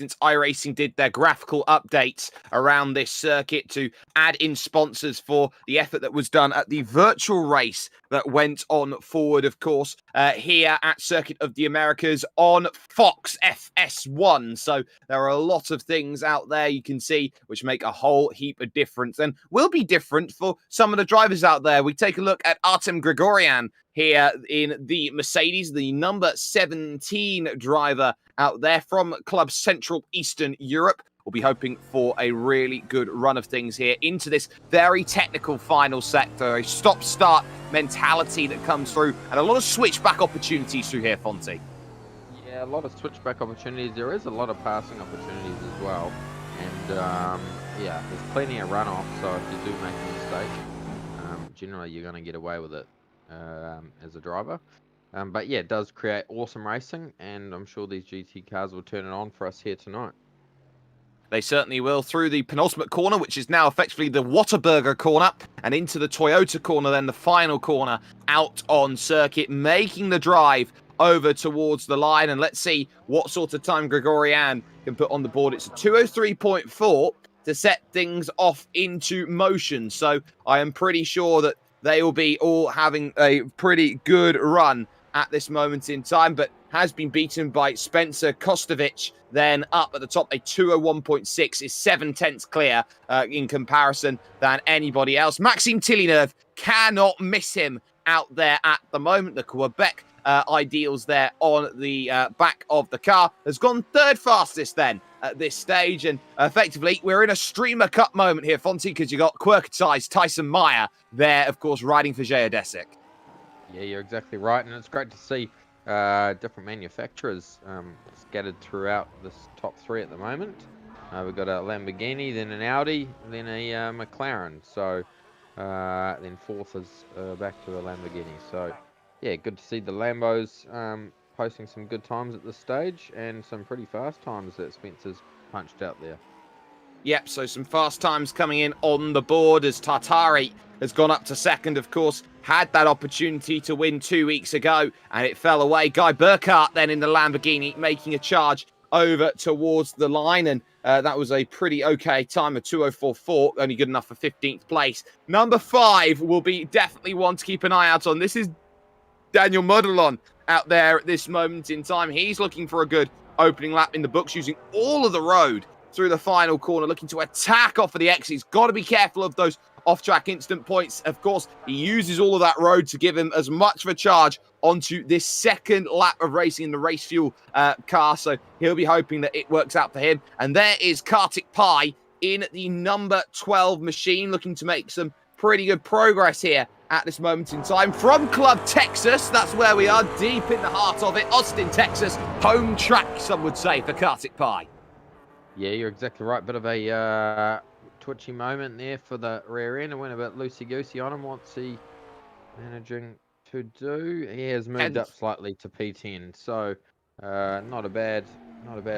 since iRacing did their graphical updates around this circuit to add in sponsors for the effort that was done at the virtual race that went on forward, of course, here at Circuit of the Americas on Fox FS1. So there are a lot of things out there you can see which make a whole heap of difference and will be different for some of the drivers out there. We take a look at Artem Grigorian here in the Mercedes, the number 17 driver out there from Club Central Eastern Europe. We'll be hoping for a really good run of things here into this very technical final sector, a stop-start mentality that comes through, and a lot of switchback opportunities through here, Fonty. Yeah, a lot of switchback opportunities. There is a lot of passing opportunities as well. And, yeah, there's plenty of runoff, so if you do make a mistake, generally you're going to get away with it as a driver. But, yeah, it does create awesome racing, and I'm sure these GT cars will turn it on for us here tonight. They certainly will, through the penultimate corner, which is now effectively the Whataburger corner, and into the Toyota corner, then the final corner out on circuit, making the drive over towards the line. And let's see what sort of time Grigorian can put on the board. It's a 2:03.4 to set things off into motion. So I am pretty sure that they will be all having a pretty good run at this moment in time, but has been beaten by Spencer Kostovic. Then up at the top, a 2:01.6 is 7/10 clear in comparison than anybody else. Maxime Tillineuf, cannot miss him out there at the moment. The Quebec ideals there on the back of the car has gone third fastest then at this stage, and effectively we're in a Streamer Cup moment here, Fonty, because you got Quirketize Tyson Meyer there, of course, riding for Geodesic. Yeah, you're exactly right, and it's great to see different manufacturers scattered throughout this top three at the moment. We've got a Lamborghini, then an Audi, then a McLaren. So then fourth is back to a Lamborghini. So yeah, good to see the Lambos posting some good times at this stage and some pretty fast times that Spencer's punched out there. Yep, so some fast times coming in on the board as Tartari has gone up to second, of course. Had that opportunity to win 2 weeks ago, and it fell away. Guy Burkhardt then in the Lamborghini making a charge over towards the line, and that was a pretty okay time of 2:04.4, only good enough for 15th place. Number 5 will be definitely one to keep an eye out on. This is Daniel Modelon out there at this moment in time. He's looking for a good opening lap in the books, using all of the road through the final corner, looking to attack off of the exit. He's got to be careful of those off-track instant points. Of course, he uses all of that road to give him as much of a charge onto this second lap of racing in the race fuel car, so he'll be hoping that it works out for him. And there is Kartik Pai in the number 12 machine, looking to make some pretty good progress here at this moment in time. From Club Texas, that's where we are, deep in the heart of it. Austin, Texas, home track, some would say, for Kartik Pai. Yeah, you're exactly right. Bit of a twitchy moment there for the rear end. It went a bit loosey-goosey on him. What's he managing to do? He has moved up slightly to P10, so not a bad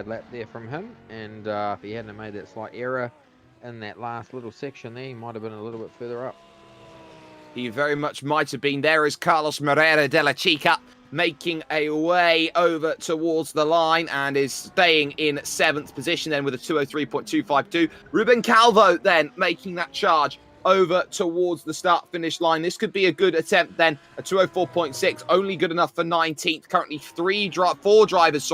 lap there from him. And if he hadn't made that slight error in that last little section there, he might have been a little bit further up. He very much might have been. There is Carlos Moreira de la Chica making a way over towards the line and is staying in 7th position then with a 2:03.252. Ruben Calvo then making that charge over towards the start-finish line. This could be a good attempt then, a 2:04.6, only good enough for 19th. Currently 4 drivers,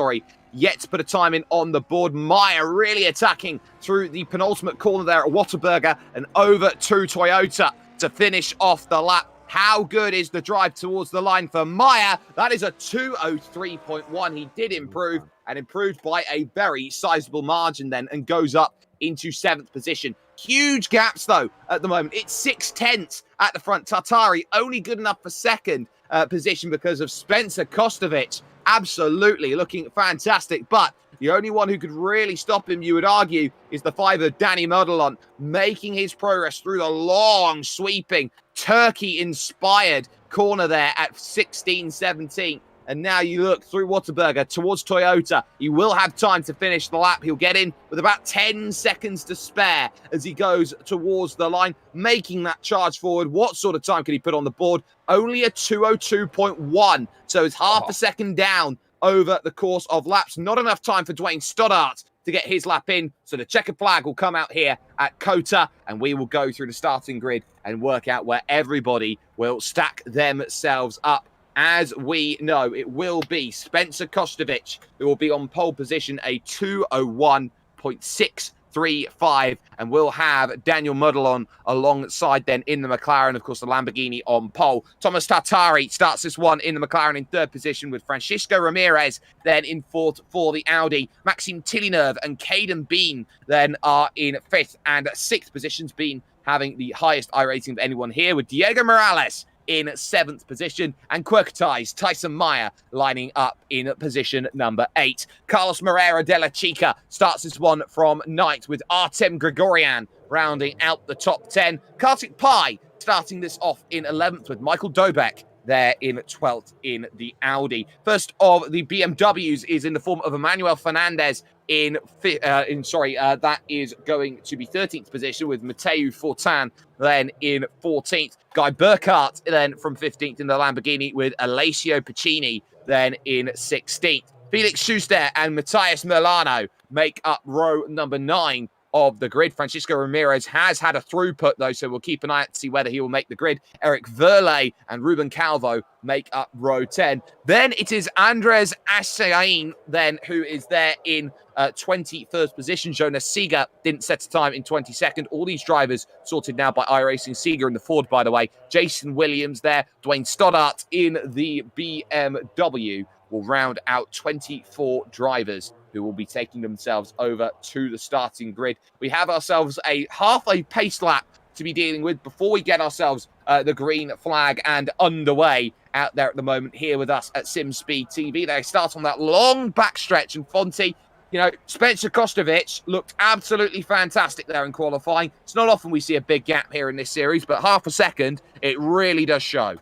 yet to put a time in on the board. Meyer really attacking through the penultimate corner there at Whataburger and over to Toyota to finish off the lap. How good is the drive towards the line for Meyer? That is a 2:03.1. He did improve, and improved by a very sizable margin then, and goes up into 7th position. Huge gaps, though, at the moment. It's 6/10 at the front. Tartari only good enough for 2nd position because of Spencer Kostovic. Absolutely looking fantastic, but the only one who could really stop him, you would argue, is the 5 of Danny Modelon, making his progress through the long, sweeping, Turkey-inspired corner there at 16-17. And now you look through Whataburger towards Toyota. He will have time to finish the lap. He'll get in with about 10 seconds to spare as he goes towards the line, making that charge forward. What sort of time could he put on the board? Only a 2:02.1. So it's half a second down over the course of laps. Not enough time for Dwayne Stoddart to get his lap in. So the checkered flag will come out here at COTA, and we will go through the starting grid and work out where everybody will stack themselves up. As we know, it will be Spencer Kostovic who will be on pole position, a 201.635, and we'll have Daniel Muddleon alongside then in the McLaren, of course, the Lamborghini on pole. Thomas Tartari starts this one in the McLaren in third position, with Francisco Ramirez then in fourth for the Audi. Maxime Tillynerve and Caden Bean then are in fifth and sixth positions, Bean having the highest iRacing of anyone here, with Diego Morales in seventh position, and Quirketized Tyson Meyer lining up in position number 8. Carlos Moreira de la Chica starts this one from ninth, with Artem Gregorian rounding out the top 10. Kartik Pai starting this off in 11th, with Michael Dobek there in 12th in the Audi. First of the BMWs is in the form of Emmanuel Fernandez that is going to be 13th position, with Mateu Fortan then in 14th. Guy Burkhardt then from 15th in the Lamborghini, with Alessio Piccini then in 16th. Felix Schuster and Matthias Milano make up row number 9 of the grid. Francisco Ramirez has had a throughput, though, so we'll keep an eye out to see whether he will make the grid. Eric Verle and Ruben Calvo make up row 10. Then it is Andres Assain, then, who is there in 21st position. Jonas Seeger didn't set a time in 22nd. All these drivers sorted now by iRacing. Seeger in the Ford, by the way. Jason Williams there. Dwayne Stoddart in the BMW will round out 24 drivers who will be taking themselves over to the starting grid. We have ourselves a half-a pace lap to be dealing with before we get ourselves the green flag and underway out there at the moment here with us at SimSpeed TV. They start on that long backstretch, and Fonty, you know, Spencer Kostovic looked absolutely fantastic there in qualifying. It's not often we see a big gap here in this series, but half a second, it really does show.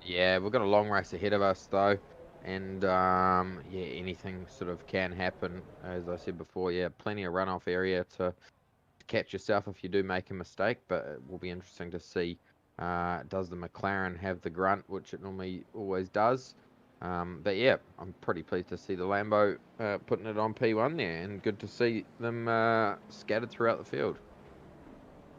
Yeah, we've got a long race ahead of us, though. And, yeah, anything sort of can happen. As I said before, yeah, plenty of runoff area to catch yourself if you do make a mistake. But it will be interesting to see, does the McLaren have the grunt, which it normally always does. But, yeah, I'm pretty pleased to see the Lambo putting it on P1 there. And good to see them scattered throughout the field.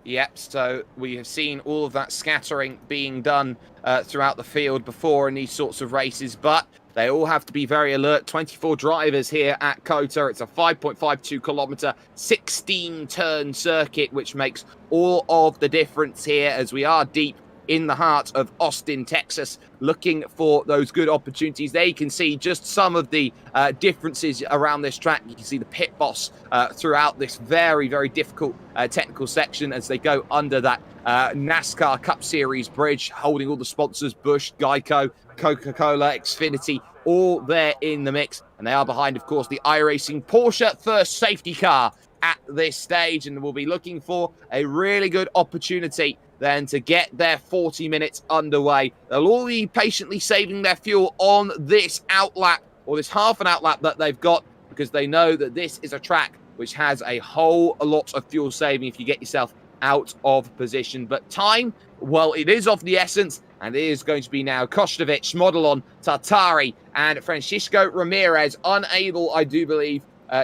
Yep, so we have seen all of that scattering being done throughout the field before in these sorts of races, but they all have to be very alert. 24 drivers here at COTA. It's a 5.52 kilometer, 16-turn circuit, which makes all of the difference here, as we are deep in the heart of Austin, Texas, looking for those good opportunities. There you can see just some of the differences around this track. You can see the pit boss throughout this very, very difficult technical section as they go under that NASCAR Cup Series bridge, holding all the sponsors, Busch, Geico, Coca-Cola, Xfinity, all there in the mix. And they are behind, of course, the iRacing Porsche first safety car at this stage, and we'll be looking for a really good opportunity then to get their 40 minutes underway. They'll all be patiently saving their fuel on this outlap, or this half an outlap that they've got, because they know that this is a track which has a whole lot of fuel saving if you get yourself out of position. But time, well, it is of the essence, and it is going to be now Kostovic, Modelon, Tartari, and Francisco Ramirez, unable, I do believe,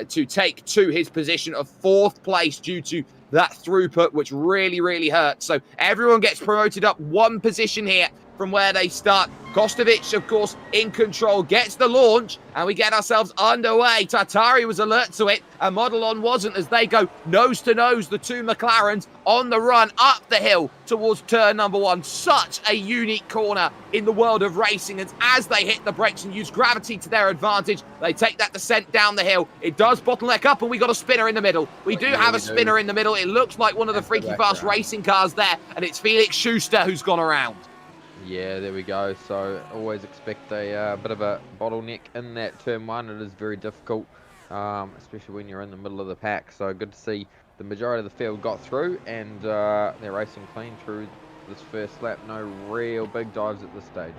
to take to his position of 4th place due to that throughput, which really, really hurts. So everyone gets promoted up one position here from where they start. Kostovic, of course, in control, gets the launch, and we get ourselves underway. Tartari was alert to it, and Modelon wasn't, as they go nose to nose, the two McLarens on the run up the hill towards turn number 1. Such a unique corner in the world of racing, and as they hit the brakes and use gravity to their advantage, they take that descent down the hill. It does bottleneck up, and we got a spinner in the middle. We do have a spinner in the middle. It looks like one of the freaky fast racing cars there, and it's Felix Schuster who's gone around. Yeah, there we go. So always expect a bit of a bottleneck in that turn 1. It is very difficult, especially when you're in the middle of the pack. So good to see the majority of the field got through, and they're racing clean through this first lap. No real big dives at this stage.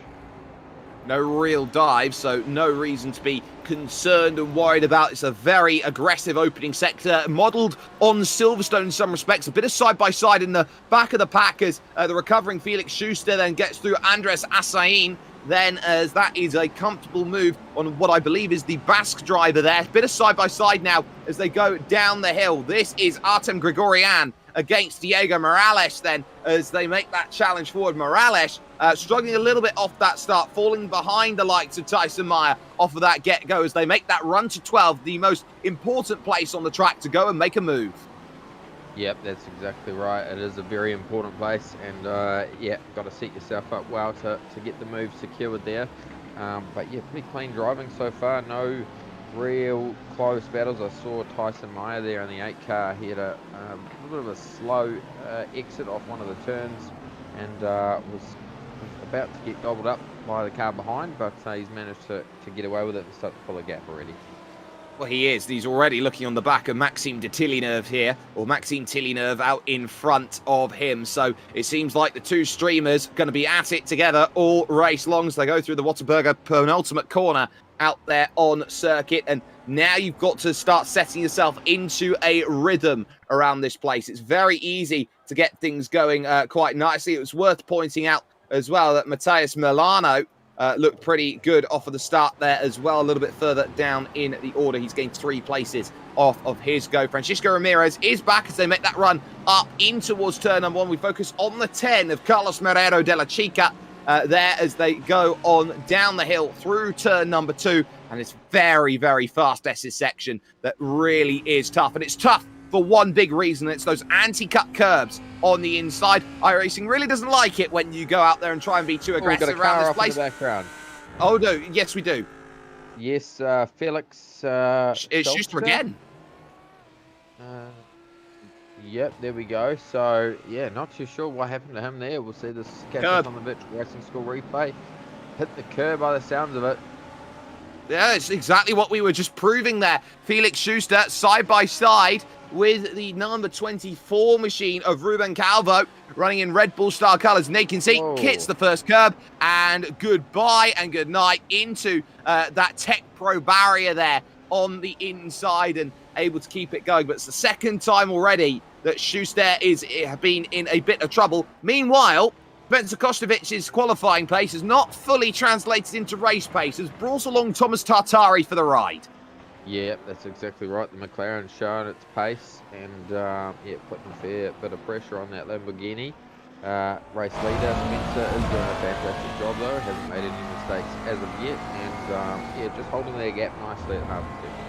No real dive, so no reason to be concerned and worried about. It's a very aggressive opening sector, modelled on Silverstone in some respects. A bit of side-by-side in the back of the pack as the recovering Felix Schuster then gets through Andres Assain then, as that is a comfortable move on what I believe is the Basque driver there. Bit of side-by-side now as they go down the hill. This is Artem Grigorian against Diego Morales then, as they make that challenge forward. Morales struggling a little bit off that start, falling behind the likes of Tyson Meyer off of that get-go as they make that run to 12, the most important place on the track to go and make a move. Yep, that's exactly right. It is a very important place, and yeah, got to set yourself up well to get the move secured there. But yeah, pretty clean driving so far. No real close battles. I saw Tyson Meyer there in the 8 car. He had a little bit of a slow exit off one of the turns, and was about to get gobbled up by the car behind, but he's managed to get away with it and start to pull a gap already. Well, he is. He's already looking on the back of Maxime de Tillynerve here, or Maxime Tillynerve out in front of him. So it seems like the two streamers are going to be at it together all race long as they go through the Whataburger penultimate corner out there on circuit. And now you've got to start setting yourself into a rhythm around this place. It's very easy to get things going quite nicely. It was worth pointing out as well that Matheus Milano looked pretty good off of the start there as well. A little bit further down in the order, he's gained 3 places off of his go. Francisco Ramirez is back as they make that run up in towards turn number 1. We focus on the 10 of Carlos Marrero de la Chica there as they go on down the hill through turn number 2. And it's very, very fast S's section that really is tough. And it's tough for one big reason. It's those anti-cut curbs on the inside. iRacing really doesn't like it when you go out there and try and be too aggressive around this place. In the background. Oh, no. Yes, we do. Yes, Felix. It's Schuster again. Yep, there we go. So, yeah, not too sure what happened to him there. We'll see this catch up on the Virtual Racing School replay. Hit the curb by the sounds of it. Yeah, it's exactly what we were just proving there. Felix Schuster side by side with the number 24 machine of Ruben Calvo running in Red Bull style colours. Nate can see, hits the first curb, and goodbye and good night into that Tech Pro barrier there on the inside and able to keep it going. But it's the second time already that Schuster is been in a bit of trouble. Meanwhile, Spencer Kostovic's qualifying pace is not fully translated into race pace as brought along Thomas Tartari for the ride. Yeah, that's exactly right. The McLaren's showing its pace and yeah, putting a fair bit of pressure on that Lamborghini. Race leader Spencer is doing a fantastic job though, hasn't made any mistakes as of yet, and yeah, just holding their gap nicely at half a second.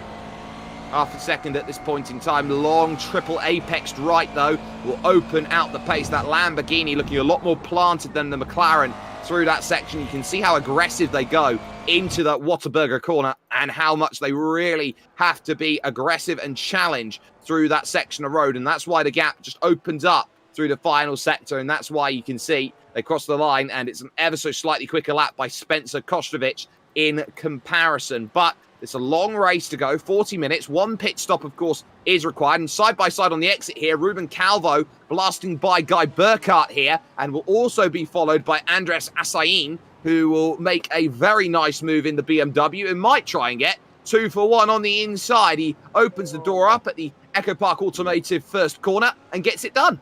Half a second at this point in time. Long triple apexed right though will open out the pace. That Lamborghini looking a lot more planted than the McLaren through that section. You can see how aggressive they go into that Whataburger corner and how much they really have to be aggressive and challenge through that section of road. And that's why the gap just opens up through the final sector. And that's why you can see they cross the line and it's an ever so slightly quicker lap by Spencer Kostovic in comparison. But it's a long race to go, 40 minutes. One pit stop, of course, is required. And side by side on the exit here, Ruben Calvo blasting by Guy Burkhardt here and will also be followed by Andres Assain, who will make a very nice move in the BMW and might try and get 2 for 1 on the inside. He opens the door up at the Echo Park Automotive first corner and gets it done.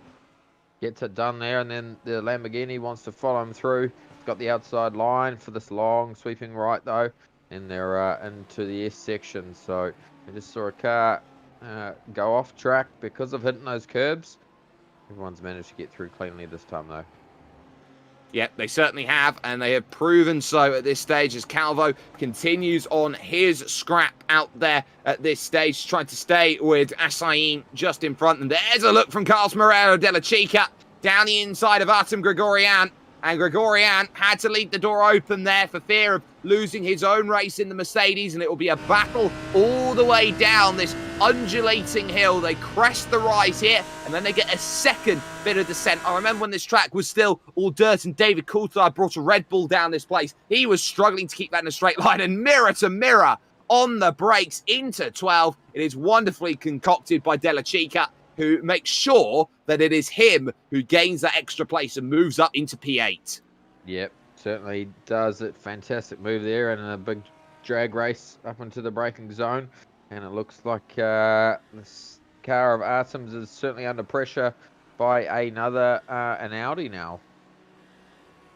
Gets it done there, and then the Lamborghini wants to follow him through. It's got the outside line for this long sweeping right, though. And they're into the S section. So I just saw a car go off track because of hitting those curbs. Everyone's managed to get through cleanly this time, though. Yep, they certainly have, and they have proven so at this stage as Calvo continues on his scrap out there at this stage, trying to stay with Assain just in front. And there's a look from Carlos Marrero de la Chica down the inside of Artem Grigorian. And Grigorian had to leave the door open there for fear of losing his own race in the Mercedes, and it will be a battle all the way down this undulating hill. They crest the rise here, and then they get a second bit of descent. I remember when this track was still all dirt, and David Coulthard brought a Red Bull down this place. He was struggling to keep that in a straight line, and mirror to mirror on the brakes into 12. It is wonderfully concocted by De La Chica, who makes sure that it is him who gains that extra place and moves up into P8. Yep, certainly does it. Fantastic move there and a big drag race up into the braking zone. And it looks like this car of Artem's is certainly under pressure by another, an Audi now.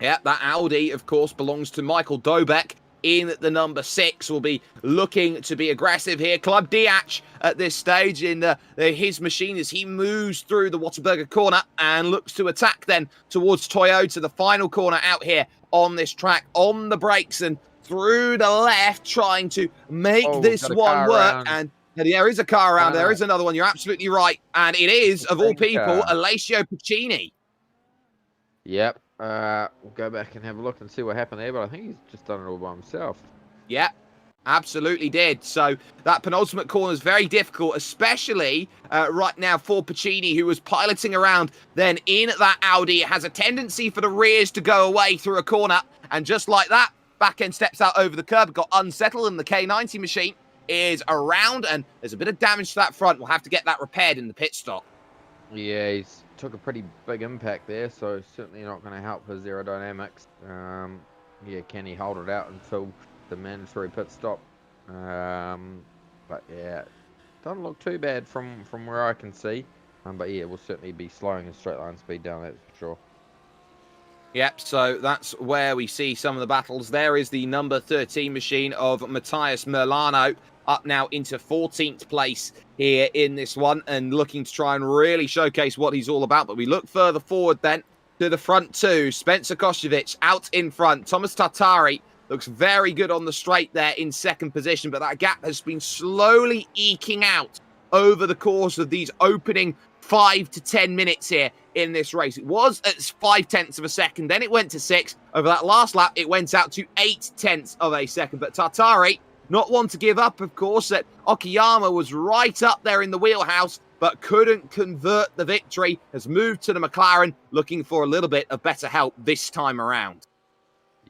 Yeah, that Audi, of course, belongs to Michael Dobeck in the number 6. Will be looking to be aggressive here. Club Diach at this stage in his machine as he moves through the Whataburger corner and looks to attack then towards Toyota, the final corner out here on this track, on the brakes and through the left, trying to make this one work. Around. And there is a car around. There is another one. You're absolutely right. And it is, of all people, Alessio Puccini. Yep. We'll go back and have a look and see what happened there, but I think he's just done it all by himself. Yeah, absolutely did. So that penultimate corner is very difficult, especially right now for Puccini, who was piloting around then in that Audi. It has a tendency for the rears to go away through a corner, and just like that, back end steps out over the curb, got unsettled, and the K90 machine is around, and there's a bit of damage to that front. We'll have to get that repaired in the pit stop. Yeah, he's took a pretty big impact there, so certainly not going to help his aerodynamics. Yeah, can he hold it out until the mandatory pit stop? But yeah, doesn't look too bad from where I can see. But yeah, we'll certainly be slowing his straight line speed down, that's for sure. Yep, so that's where we see some of the battles. There is the number 13 machine of Matthias Milano, up now into 14th place here in this one and looking to try and really showcase what he's all about. But we look further forward then to the front two. Spencer Kostovic out in front. Thomas Tartari looks very good on the straight there in second position, but that gap has been slowly eking out over the course of these opening 5 to 10 minutes here in this race. It was at 0.5 of a second, then it went to 6. Over that last lap, it went out to 0.8 of a second. But Tartari, not one to give up, of course, that Okayama was right up there in the wheelhouse, but couldn't convert the victory, has moved to the McLaren, looking for a little bit of better help this time around.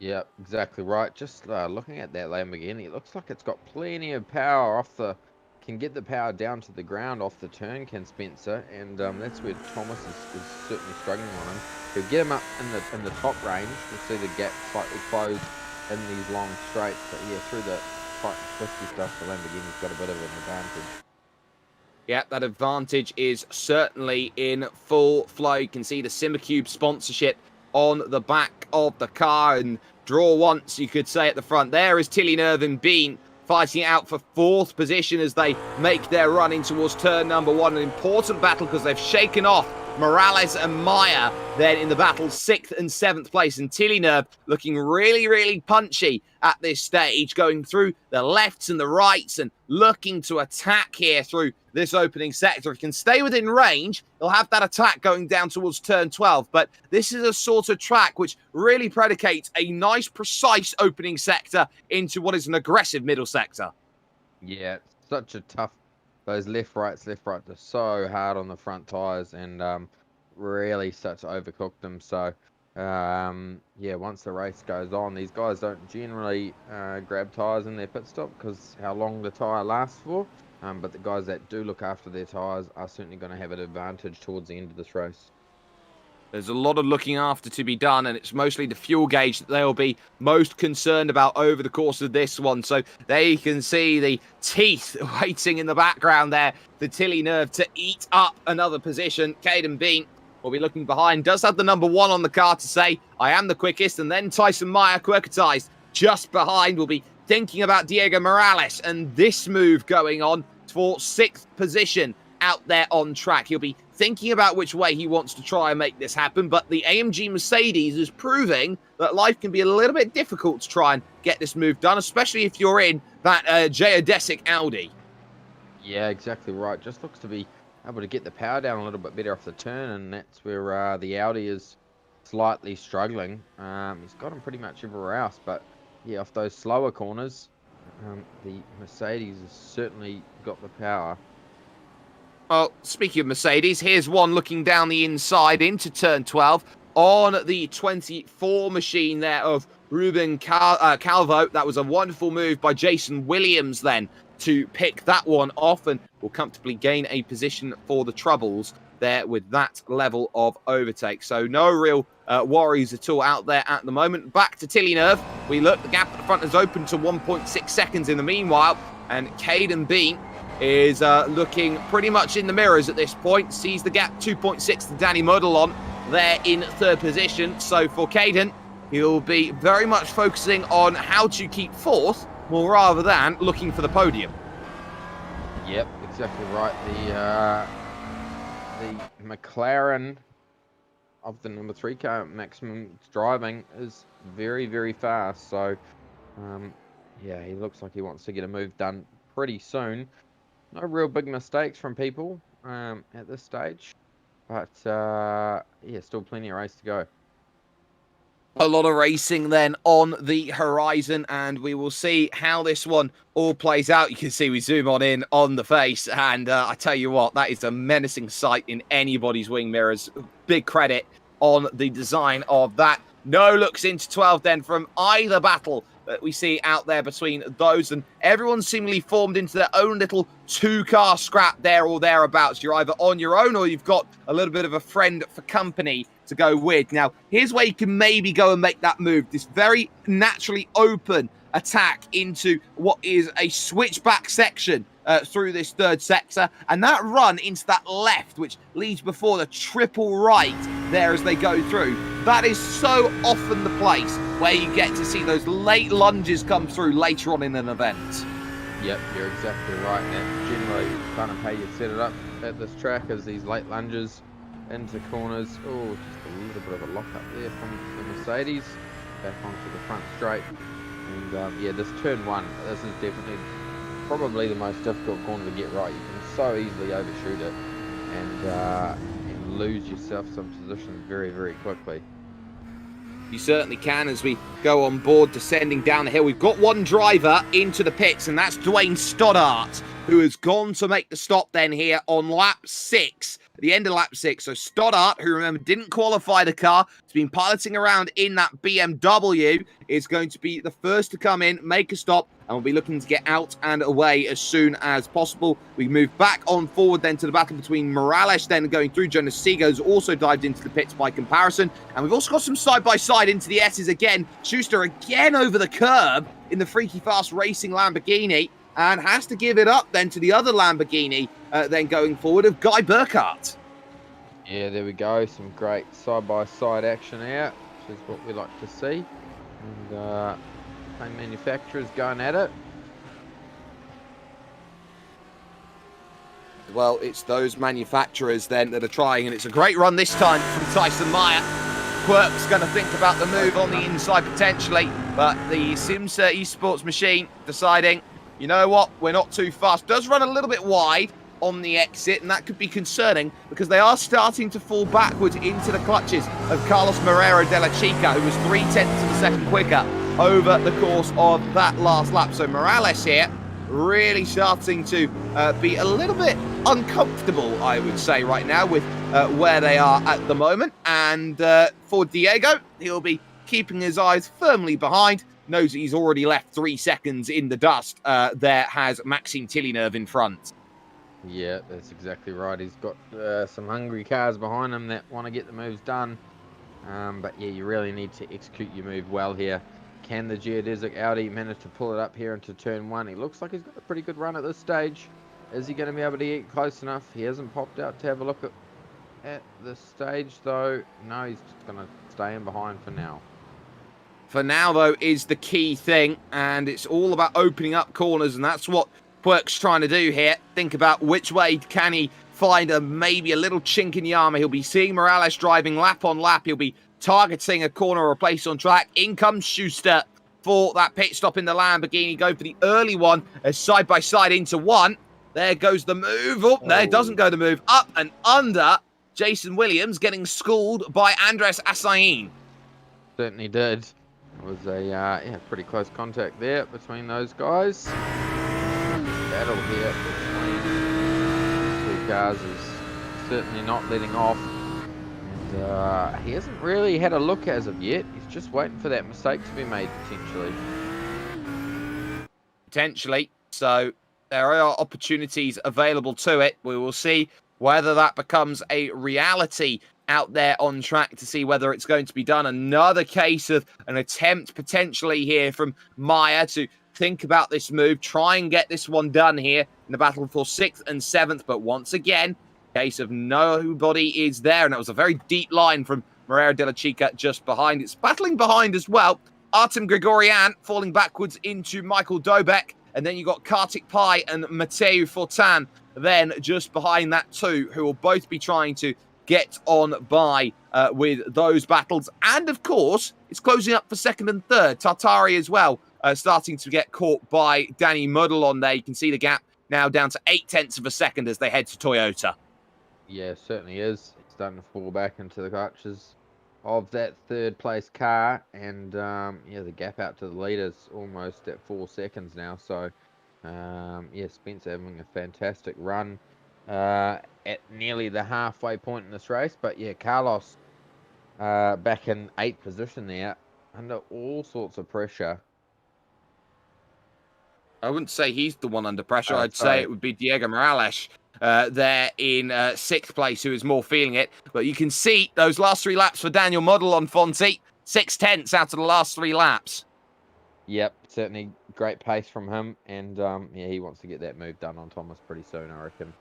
Yeah, exactly right. Just looking at that Lamborghini, it looks like it's got plenty of power off the... Can get the power down to the ground off the turn, can Spencer, and that's where Thomas is certainly struggling on him. He'll get him up in the top range. We'll see the gap slightly closed in these long straights, but yeah, through the tight and twisty stuff, the Lamborghini's got a bit of an advantage. Yeah, that advantage is certainly in full flow. You can see the Simacube sponsorship on the back of the car, and draw once, you could say, at the front. There is Tilly Nervin Bean fighting out for 4th position as they make their run in towards turn number 1. An important battle because they've shaken off Morales and Meyer then in the battle 6th and 7th place. And Tilly Nerv looking really, really punchy at this stage, going through the lefts and the rights and looking to attack here through this opening sector. If he can stay within range, he'll have that attack going down towards turn 12. But this is a sort of track which really predicates a nice, precise opening sector into what is an aggressive middle sector. Yeah, it's such a tough... Those left rights are so hard on the front tyres and really start to overcook them. So, yeah, once the race goes on, these guys don't generally grab tyres in their pit stop because how long the tyre lasts for. But the guys that do look after their tyres are certainly going to have an advantage towards the end of this race. There's a lot of looking after to be done, and it's mostly the fuel gauge that they'll be most concerned about over the course of this one. So there you can see the teeth waiting in the background there for Tilly Nerv to eat up another position. Caden Bean will be looking behind. Does have the number 1 on the car to say, I am the quickest. And then Tyson Meyer, quirketized just behind, will be thinking about Diego Morales. And this move going on for 6th position out there on track. He'll be thinking about which way he wants to try and make this happen, but the AMG Mercedes is proving that life can be a little bit difficult to try and get this move done, especially if you're in that geodesic Audi. Yeah, exactly right. Just looks to be able to get the power down a little bit better off the turn, and that's where the Audi is slightly struggling. He's got him pretty much everywhere else, but yeah, off those slower corners, the Mercedes has certainly got the power. Well, speaking of Mercedes, here's one looking down the inside into turn 12 on the 24 machine there of Ruben Calvo. That was a wonderful move by Jason Williams then to pick that one off, and will comfortably gain a position for the troubles there with that level of overtake. So no real worries at all out there at the moment. Back to Tilly Nerv. We look, the gap at the front is open to 1.6 seconds in the meanwhile, and Caden Bean is looking pretty much in the mirrors at this point. Sees the gap 2.6 to Danny Muddle on there in 3rd position. So for Caden, he'll be very much focusing on how to keep fourth, more rather than looking for the podium. Yep, exactly right. The McLaren of the number 3 car, Maximum driving, is very, very fast. So, yeah, he looks like he wants to get a move done pretty soon. No real big mistakes from people at this stage. But, yeah, still plenty of race to go. A lot of racing then on the horizon, and we will see how this one all plays out. You can see we zoom in on the face, and I tell you what, that is a menacing sight in anybody's wing mirrors. Big credit on the design of that. No looks into 12 then from either battle that we see out there between those, and everyone's seemingly formed into their own little 2-car scrap there or thereabouts. You're either on your own or you've got a little bit of a friend for company to go with. Now, here's where you can maybe go and make that move. This very naturally open attack into what is a switchback section through this third sector, and that run into that left, which leads before the triple right there as they go through. That is so often the place where you get to see those late lunges come through later on in an event. Yep, you're exactly right. And that's generally kind of how you set it up at this track, is these late lunges into corners. Oh, just a little bit of a lock up there from the Mercedes. Back onto the front straight. And yeah, this turn 1, this is definitely probably the most difficult corner to get right. You can so easily overshoot it and lose yourself some position very, very quickly. You certainly can as we go on board, descending down the hill. We've got one driver into the pits, and that's Dwayne Stoddart, who has gone to make the stop then here on lap 6, at the end of lap 6. So Stoddart, who remember didn't qualify the car, has been piloting around in that BMW, is going to be the first to come in, make a stop, and we'll be looking to get out and away as soon as possible. We move back on forward then to the battle between Morales then going through. Jonas Sego's also dived into the pits by comparison. And we've also got some side-by-side into the S's again. Schuster again over the curb in the freaky fast racing Lamborghini, and has to give it up then to the other Lamborghini then going forward of Guy Burkhardt. Yeah, there we go. Some great side-by-side action out, which is what we like to see. And same manufacturers going at it. Well, it's those manufacturers then that are trying, and it's a great run this time from Tyson Meyer. Quirk's going to think about the move on the inside potentially, but the Simsa Esports machine deciding, you know what, we're not too fast. Does run a little bit wide on the exit, and that could be concerning because they are starting to fall backwards into the clutches of Carlos Moreira de la Chica, who was 0.3 of a second quicker over the course of that last lap. So Morales here really starting to be a little bit uncomfortable, I would say, right now with where they are at the moment. And for Diego, he'll be keeping his eyes firmly behind. Knows he's already left 3 seconds in the dust. There has Maxime Tillynerve in front. Yeah, that's exactly right. He's got some hungry cars behind him that want to get the moves done. But yeah, you really need to execute your move well here. Can the geodesic Audi manage to pull it up here into turn 1? He looks like he's got a pretty good run at this stage. Is he going to be able to get close enough? He hasn't popped out to have a look at this stage, though. No, he's just going to stay in behind for now. For now, though, is the key thing, and it's all about opening up corners, and that's what Quirk's trying to do here. Think about which way can he find maybe a little chink in the armor. He'll be seeing Morales driving lap on lap. He'll be targeting a corner or a place on track. In comes Schuster for that pit stop in the Lamborghini. Go for the early one as side by side into one. There goes the move. Oh, there doesn't go the move. Up and under. Jason Williams getting schooled by Andres Assain. Certainly did. It was a yeah, pretty close contact there between those guys. Battle here between 2 cars is certainly not letting off. And he hasn't really had a look as of yet. He's just waiting for that mistake to be made, potentially. So there are opportunities available to it. We will see whether that becomes a reality out there on track to see whether it's going to be done. Another case of an attempt potentially here from Meyer to think about this move, try and get this one done here in the battle for 6th and 7th. But once again, case of nobody is there. And it was a very deep line from Moreira de la Chica just behind. It's battling behind as well. Artem Grigorian falling backwards into Michael Dobek. And then you got Kartik Pai and Mateu Fortan then just behind that too, who will both be trying to get on by with those battles. And of course, it's closing up for second and third. Tartari as well, starting to get caught by Danny Muddle there. You can see the gap now down to 0.8 of a second as they head to Toyota. Yeah, certainly is. It's starting to fall back into the clutches of that third place car, and yeah, the gap out to the leaders almost at 4 seconds now. So yeah, Spencer having a fantastic run at nearly the halfway point in this race. But yeah, Carlos back in 8th position there under all sorts of pressure. I wouldn't say he's the one under pressure. I'd say it would be Diego Morales there in 6th place, who is more feeling it. But you can see those last 3 laps for Daniel Muddle on Fonte. 6/10 out of the last 3 laps. Yep, certainly great pace from him. And yeah, he wants to get that move done on Thomas pretty soon, I reckon.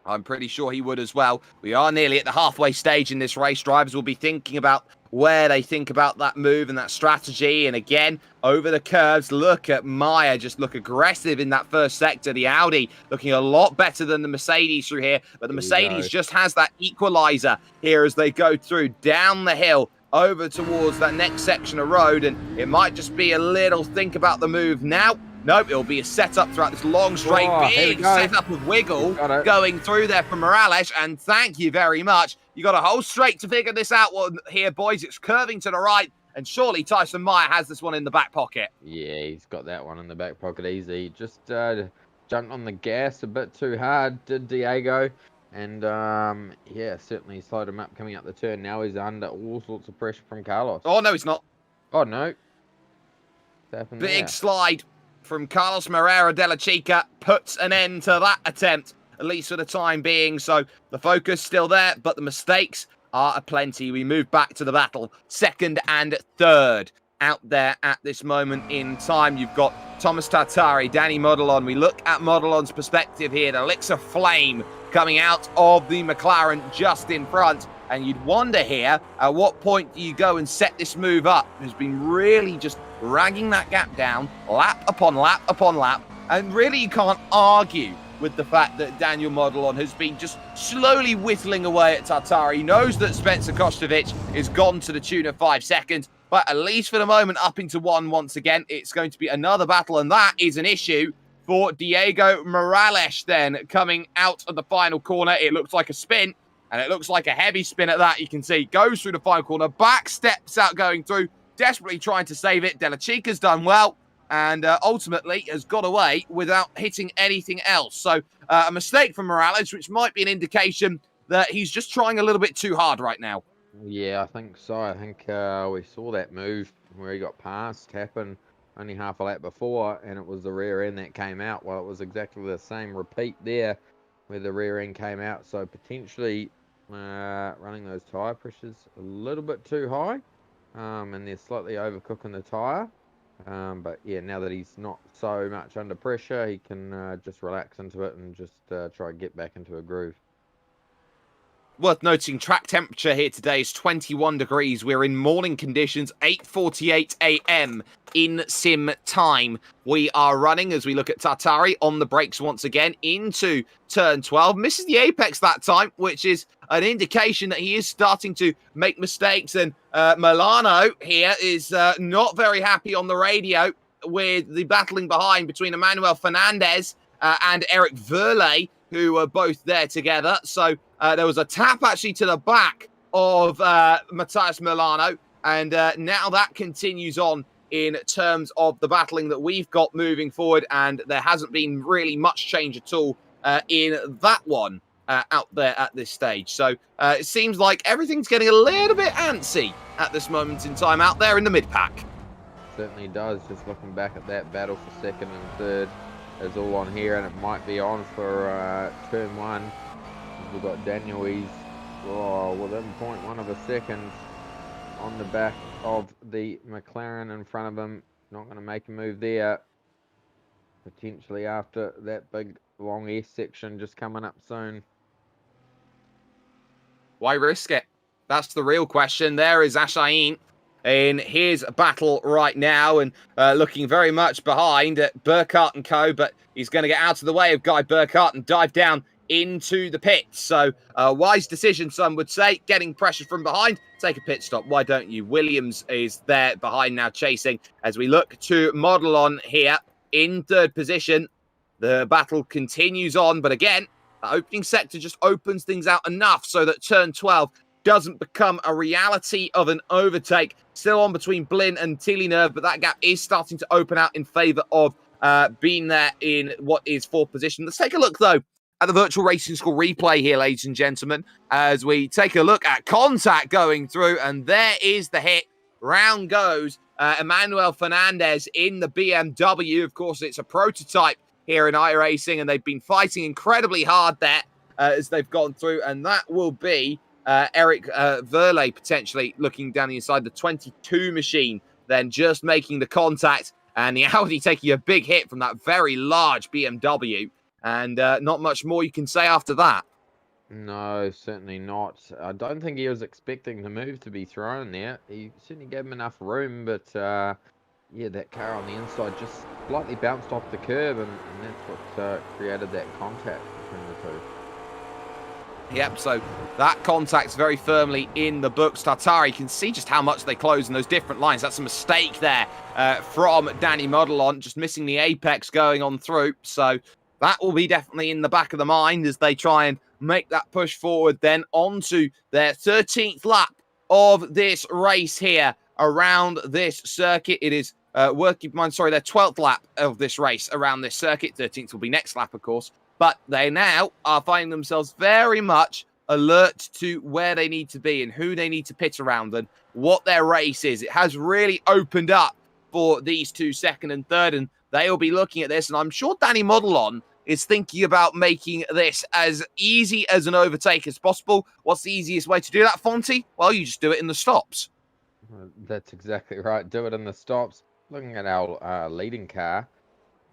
I'm pretty sure he would as well. We are nearly at the halfway stage in this race. Drivers will be thinking about where they think about that move and that strategy. And again, over the curves, look at Maya just look aggressive in that first sector. The Audi looking a lot better than the Mercedes through here. But the Mercedes just has that equalizer here as they go through down the hill over towards that next section of road. And it might just be a little think about the move now. Nope, it'll be a setup throughout this long, straight, big setup of wiggle going through there for Morales. And thank you very much. You got a whole straight to figure this out here, boys. It's curving to the right. And surely Tyson Meyer has this one in the back pocket. Yeah, he's got that one in the back pocket easy. Just jumped on the gas a bit too hard, did Diego. And yeah, certainly slowed him up coming up the turn. Now he's under all sorts of pressure from Carlos. Oh, no, he's not. Oh, no. What's happened Big there? slide from Carlos Moreira de la Chica puts an end to that attempt, at least for the time being. So the focus still there, but the mistakes are aplenty. We move back to the battle. 2nd and 3rd out there at this moment in time. You've got Thomas Tartari, Danny Modelon. We look at Modelon's perspective here. The licks of flame coming out of the McLaren just in front. And you'd wonder here, at what point do you go and set this move up? There's been really just dragging that gap down, lap upon lap upon lap. And really you can't argue with the fact that Daniel Modelon has been just slowly whittling away at Tartari. He knows that Spencer Kostovic is gone to the tune of 5 seconds. But at least for the moment, up into 1 once again. It's going to be another battle, and that is an issue for Diego Morales then coming out of the final corner. It looks like a spin. And it looks like a heavy spin at that. You can see goes through the final corner, back steps out going through, desperately trying to save it. De La Chica's done well and ultimately has got away without hitting anything else. So a mistake from Morales, which might be an indication that he's just trying a little bit too hard right now. Yeah, I think so. I think we saw that move where he got passed happen only half a lap before, and it was the rear end that came out. Well, it was exactly the same repeat there where the rear end came out. So potentially running those tyre pressures a little bit too high, and they're slightly overcooking the tyre. But yeah, now that he's not so much under pressure, he can just relax into it and just try and get back into a groove. Worth noting, track temperature here today is 21 degrees. We're in morning conditions, 8:48 a.m. in sim time. We are running as we look at Tartari on the brakes once again into turn 12. Misses the apex that time, which is an indication that he is starting to make mistakes. And Milano here is not very happy on the radio with the battling behind between Emmanuel Fernandez and Eric Verlet, who are both there together. So there was a tap actually to the back of Matthias Milano. And now that continues on in terms of the battling that we've got moving forward. And there hasn't been really much change at all in that one out there at this stage. So it seems like everything's getting a little bit antsy at this moment in time out there in the mid-pack. Certainly does. Just looking back at that battle for 2nd and 3rd. Is all on here, and it might be on for turn 1. We've got Daniel, he's within 0.1 of a second on the back of the McLaren in front of him. Not going to make a move there. Potentially after that big long S section just coming up soon. Why risk it? That's the real question. There is Ashain in his battle right now, and looking very much behind at Burkhardt and co, but he's going to get out of the way of Guy Burkhardt and dive down into the pits. So wise decision, some would say, getting pressure from behind. Take a pit stop. Why don't you? Williams is there behind now chasing as we look to Model on here in third position. The battle continues on, but again, the opening sector just opens things out enough so that turn 12 doesn't become a reality of an overtake. Still on between Blin and Villeneuve, but that gap is starting to open out in favour of being there in what is fourth position. Let's take a look, though, at the virtual racing school replay here, ladies and gentlemen, as we take a look at contact going through, and there is the hit. Round goes Emmanuel Fernandez in the BMW. Of course, it's a prototype here in iRacing, and they've been fighting incredibly hard there as they've gone through, and that will be Eric Verlet potentially looking down the inside the 22 machine, then just making the contact, and the Audi taking a big hit from that very large BMW, and not much more you can say after that. No, certainly not. I don't think he was expecting the move to be thrown there. He certainly gave him enough room, but yeah, that car on the inside just slightly bounced off the curb, and that's what created that contact between the two. Yep, so that contact's very firmly in the books. Tartari can see just how much they close in those different lines. That's a mistake there from Danny Modelon, just missing the apex going on through. So that will be definitely in the back of the mind as they try and make that push forward then onto their 13th lap of this race here around this circuit. It is their 12th lap of this race around this circuit. 13th will be next lap, of course. But they now are finding themselves very much alert to where they need to be and who they need to pit around and what their race is. It has really opened up for these two, second and third, and they'll be looking at this. And I'm sure Danny Modelon is thinking about making this as easy as an overtake as possible. What's the easiest way to do that, Fonty? Well, you just do it in the stops. That's exactly right. Do it in the stops. Looking at our leading car,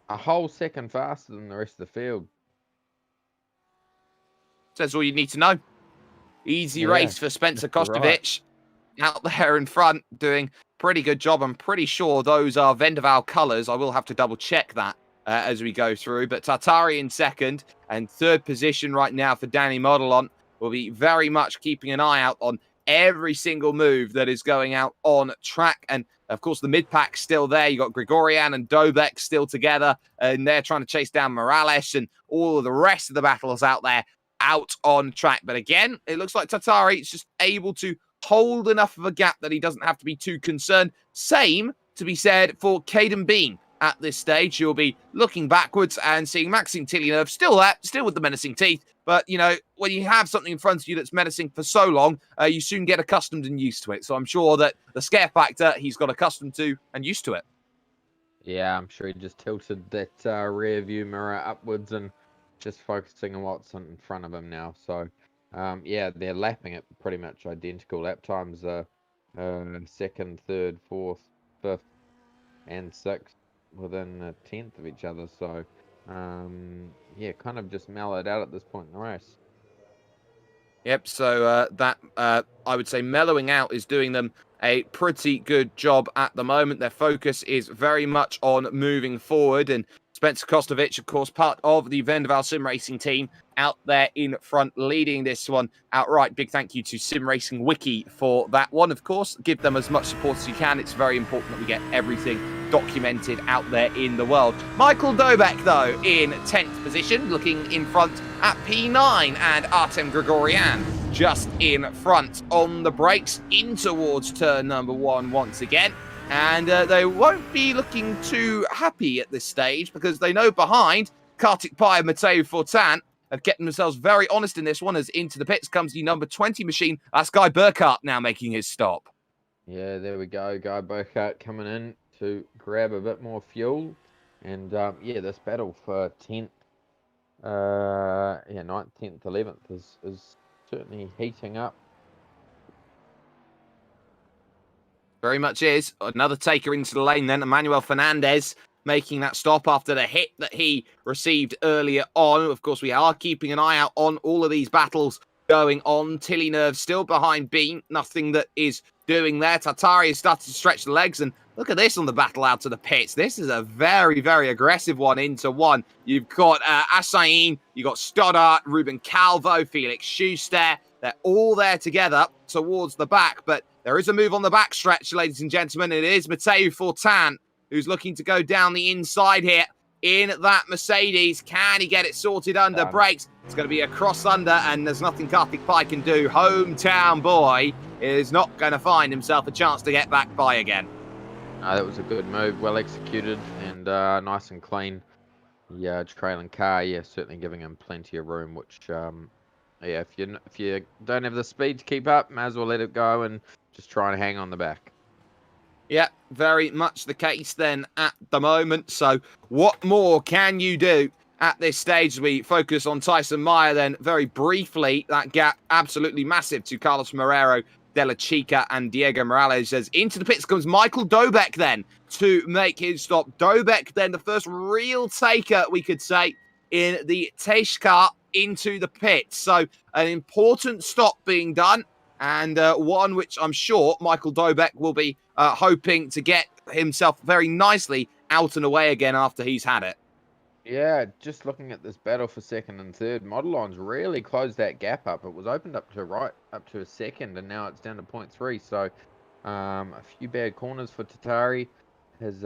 a whole second faster than the rest of the field. That's all you need to know. Easy race for Spencer Kostovic out there in front, doing pretty good job. I'm pretty sure those are Vendaval colours. I will have to double check that as we go through. But Tartari in second, and third position right now for Danny Modelon. Will be very much keeping an eye out on every single move that is going out on track. And of course, the mid-pack's still there. You got Gregorian and Dobek still together, and they're trying to chase down Morales, and all of the rest of the battles out there out on track. But again, it looks like Tartari is just able to hold enough of a gap that he doesn't have to be too concerned. Same to be said for Caden Bean. At this stage, you'll be looking backwards and seeing Maxime Villeneuve still there, still with the menacing teeth. But, you know, when you have something in front of you that's menacing for so long, you soon get accustomed and used to it. So I'm sure that the scare factor, he's got accustomed to and used to it. Yeah, I'm sure he just tilted that rear view mirror upwards and just focusing on what's in front of him now. So, yeah, they're lapping it pretty much identical. Lap times are second, third, fourth, fifth, and sixth within a tenth of each other. So, yeah, kind of just mellowed out at this point in the race. Yep, so that, I would say, mellowing out is doing them a pretty good job at the moment. Their focus is very much on moving forward, and Spencer Kostovic, of course, part of the Vendaval Sim Racing team, out there in front, leading this one outright. Big thank you to Sim Racing Wiki for that one. Of course, give them as much support as you can. It's very important that we get everything documented out there in the world. Michael Dobek, though, in 10th position, looking in front at P9, and Artem Grigorian just in front on the brakes in towards turn number 1 once again. And they won't be looking too happy at this stage because they know behind Kartik Pai and Mateo Fortan have kept themselves very honest in this one, as into the pits comes the number 20 machine. That's Guy Burkhardt now making his stop. Yeah, there we go. Guy Burkhardt coming in to grab a bit more fuel. And, yeah, this battle for 10th, 9th, 10th, 11th is certainly heating up. Very much is. Another taker into the lane then. Emmanuel Fernandez making that stop after the hit that he received earlier on. Of course, we are keeping an eye out on all of these battles going on. Tilly Nerve still behind Bean. Nothing that is doing there. Tartari has started to stretch the legs, and look at this on the battle out to the pits. This is a very, very aggressive one into one. You've got Asain, you've got Stoddart, Ruben Calvo, Felix Schuster. They're all there together towards the back, but there is a move on the back stretch, ladies and gentlemen. It is Mateo Fortan who's looking to go down the inside here in that Mercedes. Can he get it sorted under brakes? It's going to be a cross under, and there's nothing Karthik Pai can do. Hometown boy is not going to find himself a chance to get back by again. That was a good move, well executed, and nice and clean. Yeah, trailing car, yeah, certainly giving him plenty of room, which, yeah, if you don't have the speed to keep up, may as well let it go and just try and hang on the back. Yeah, very much the case then at the moment. So what more can you do at this stage? We focus on Tyson Meyer then very briefly. That gap absolutely massive to Carlos Marrero, De La Chica and Diego Morales. As into the pits comes Michael Dobek then to make his stop. Dobek then the first real taker, we could say, in the Tesh car into the pits. So an important stop being done, and one which I'm sure Michael Dobek will be hoping to get himself very nicely out and away again after he's had it. Yeah, just looking at this battle for second and third, Modelon's really closed that gap up. It was opened up to a second, and now it's down to 0.3. So a few bad corners for Tatari has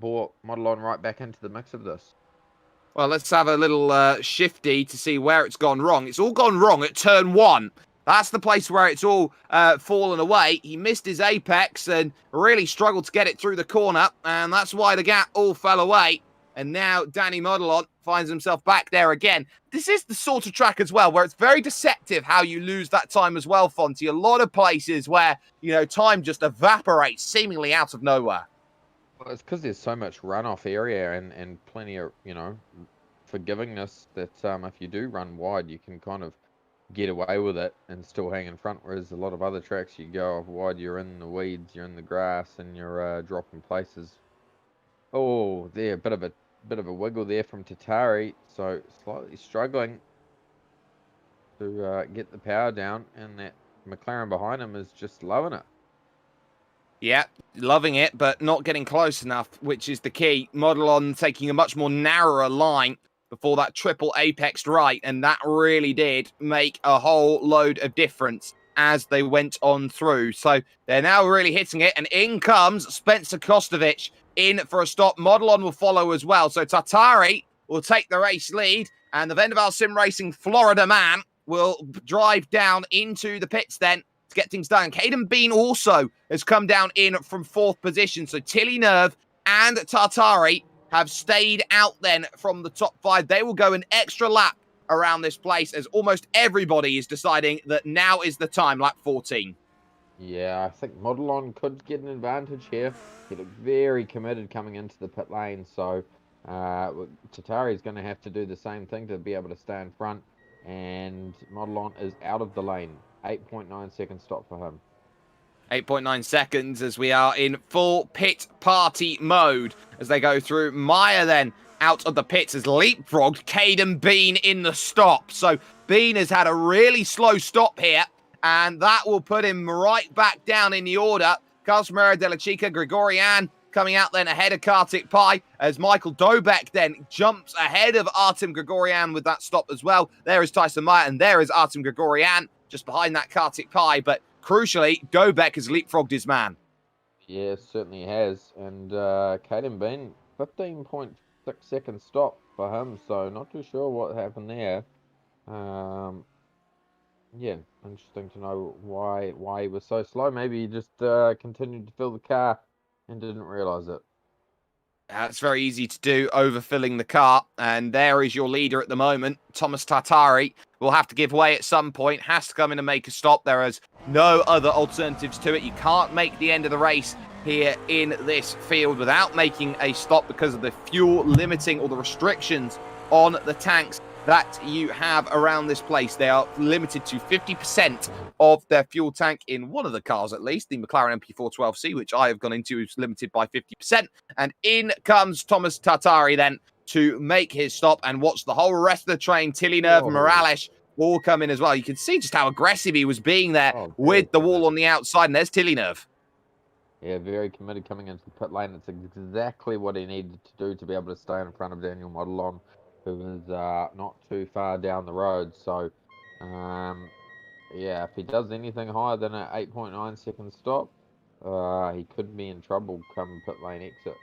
brought Modelon right back into the mix of this. Well, let's have a little shifty to see where it's gone wrong. It's all gone wrong at turn 1. That's the place where it's all fallen away. He missed his apex and really struggled to get it through the corner, and that's why the gap all fell away. And now Danny Modelon finds himself back there again. This is the sort of track as well where it's very deceptive how you lose that time as well, Fonty. A lot of places where, you know, time just evaporates seemingly out of nowhere. Well, it's because there's so much runoff area and plenty of, you know, forgivingness that if you do run wide, you can kind of get away with it and still hang in front, whereas a lot of other tracks you go off wide, you're in the weeds, you're in the grass, and you're dropping places. Oh, there, bit of a wiggle there from Tatari, so slightly struggling to get the power down, and that McLaren behind him is just loving it. Yeah, loving it, but not getting close enough, which is the key. Modelon taking a much more narrower line before that triple apex right, and that really did make a whole load of difference as they went on through. So they're now really hitting it, and in comes Spencer Kostovic in for a stop. Modelon will follow as well. So Tatari will take the race lead, and the Vendaval Sim Racing Florida man will drive down into the pits then to get things done. Caden Bean also has come down in from 4th position. So Tilly Nerve and Tartari have stayed out then from the top 5. They will go an extra lap around this place as almost everybody is deciding that now is the time, lap 14. Yeah, I think Modelon could get an advantage here. He looked very committed coming into the pit lane, so Tatari is going to have to do the same thing to be able to stay in front, and Modelon is out of the lane. 8.9 second stop for him. 8.9 seconds as we are in full pit party mode as they go through. Meyer then out of the pits has leapfrogged Caden Bean in the stop. So Bean has had a really slow stop here, and that will put him right back down in the order. Carlos Mera de la Chica, Gregorian coming out then ahead of Kartik Pai as Michael Dobek then jumps ahead of Artem Gregorian with that stop as well. There is Tyson Meyer, and there is Artem Gregorian just behind that Kartik Pai, but crucially, Dobek has leapfrogged his man. Yeah, certainly has. And Caden Bean, 15.6 second stop for him, so not too sure what happened there. Yeah, interesting to know why he was so slow. Maybe he just continued to fill the car and didn't realise it. It's very easy to do, overfilling the car. And there is your leader at the moment. Thomas Tartari will have to give way at some point, has to come in and make a stop. There is no other alternatives to it. You can't make the end of the race here in this field without making a stop because of the fuel limiting or the restrictions on the tanks that you have around this place. They are limited to 50% of their fuel tank in one of the cars, at least. The McLaren MP412C, which I have gone into, is limited by 50%. And in comes Thomas Tartari then to make his stop and watch the whole rest of the train. Tilly Nerve and Morales wall come in as well. You can see just how aggressive he was being there very with the committed. wall on the outside. And there's Tillynerve. Yeah, very committed coming into the pit lane. It's exactly what he needed to do to be able to stay in front of Daniel Modelon, who was not too far down the road. So, yeah, if he does anything higher than an 8.9 second stop, he could be in trouble come pit lane exit.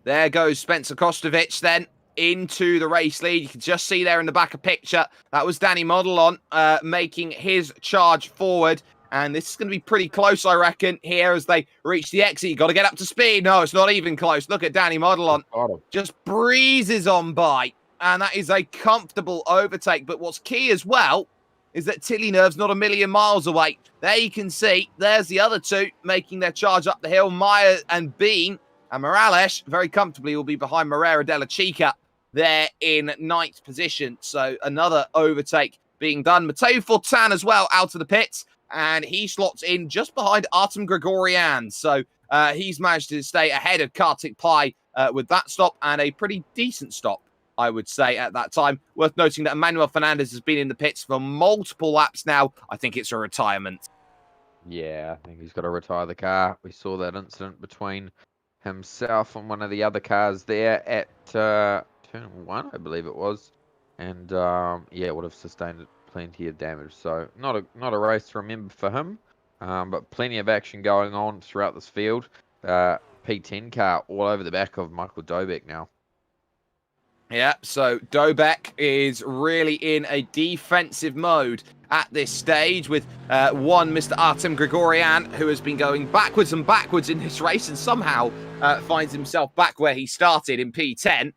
There goes Spencer Kostovic then into the race lead. You can just see there in the back of picture, that was Danny Modelon making his charge forward. And this is going to be pretty close, I reckon, here as they reach the exit. You've got to get up to speed. No, it's not even close. Look at Danny Modelon. Just breezes on by. And that is a comfortable overtake. But what's key as well is that Tillynerve's not a million miles away. There you can see, there's the other two making their charge up the hill. Meyer and Bean. And Morales, very comfortably, will be behind Moreira Della Chica there in 9th position. So another overtake being done. Matteo Fortan as well out of the pits. And he slots in just behind Artem Grigorian. So he's managed to stay ahead of Kartik Pai with that stop, and a pretty decent stop, I would say, at that time. Worth noting that Emmanuel Fernandez has been in the pits for multiple laps now. I think it's a retirement. Yeah, I think he's got to retire the car. We saw that incident between himself and one of the other cars there at turn 1, I believe it was. And yeah, it would have sustained plenty of damage. So not a race to remember for him, but plenty of action going on throughout this field. P10 car all over the back of Michael Dobek now. Yeah, so Dobek is really in a defensive mode at this stage with one Mr. Artem Grigorian, who has been going backwards and backwards in this race and somehow finds himself back where he started in P10,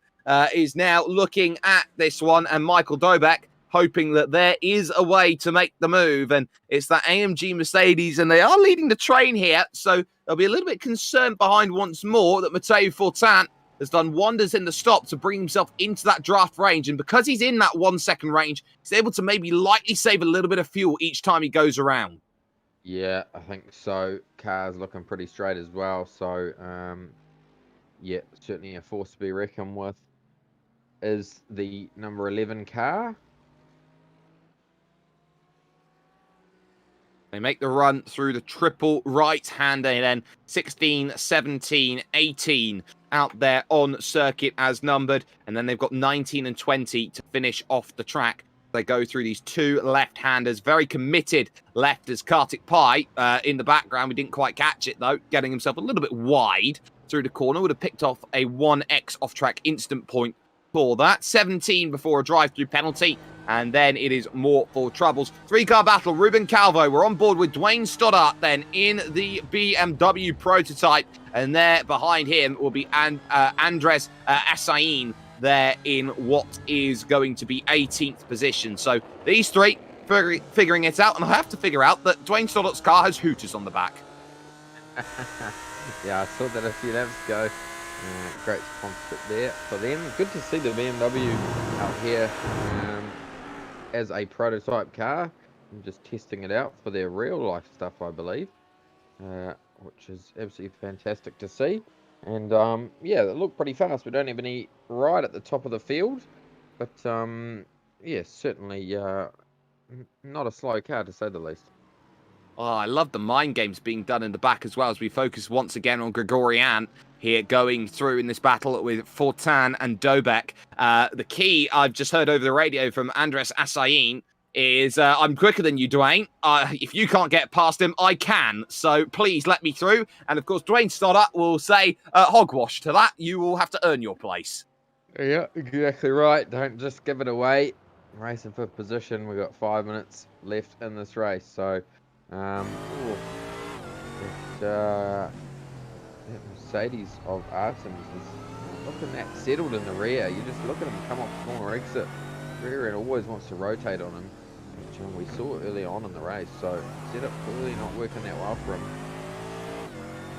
is now looking at this one, and Michael Dobek hoping that there is a way to make the move, and it's that AMG Mercedes, and they are leading the train here, so they'll be a little bit concerned behind once more that Matteo Fortan has done wonders in the stop to bring himself into that draft range, and because he's in that 1 second range, he's able to maybe lightly save a little bit of fuel each time he goes around. Yeah, I think so. Car's looking pretty straight as well, so yeah, certainly a force to be reckoned with is the number 11 car. They make the run through the triple right-hander, then 16, 17, 18 out there on circuit as numbered. And then they've got 19 and 20 to finish off the track. They go through these two left-handers, very committed lefters. Kartik Pai in the background. We didn't quite catch it, though, getting himself a little bit wide through the corner. Would have picked off a 1x off-track instant point for that. 17 before a drive-through penalty. And then it is more for troubles. 3-car battle, Ruben Calvo. We're on board with Dwayne Stoddart then in the BMW prototype. And there behind him will be Andres Assain there in what is going to be 18th position. So these three figuring it out. And I have to figure out that Dwayne Stoddart's car has Hooters on the back. Yeah, I saw that a few laps ago. Great sponsorship there for them. Good to see the BMW out here as a prototype car. I'm just testing it out for their real life stuff, I believe, which is absolutely fantastic to see. And yeah, they look pretty fast. We don't have any right at the top of the field, but yeah, certainly not a slow car to say the least. Oh, I love the mind games being done in the back as well as we focus once again on Grigorian here going through in this battle with Fortan and Dobek. The key I've just heard over the radio from Andres Assain is I'm quicker than you, Dwayne. If you can't get past him, I can. So please let me through. And of course, Dwayne Stoddart will say hogwash to that. You will have to earn your place. Yeah, exactly right. Don't just give it away. Racing for position. We've got 5 minutes left in this race. So that Mercedes of Artem's is looking that settled in the rear. You just look at him come off the corner exit. Rear end always wants to rotate on him, which we saw early on in the race. So setup clearly not working that well for him.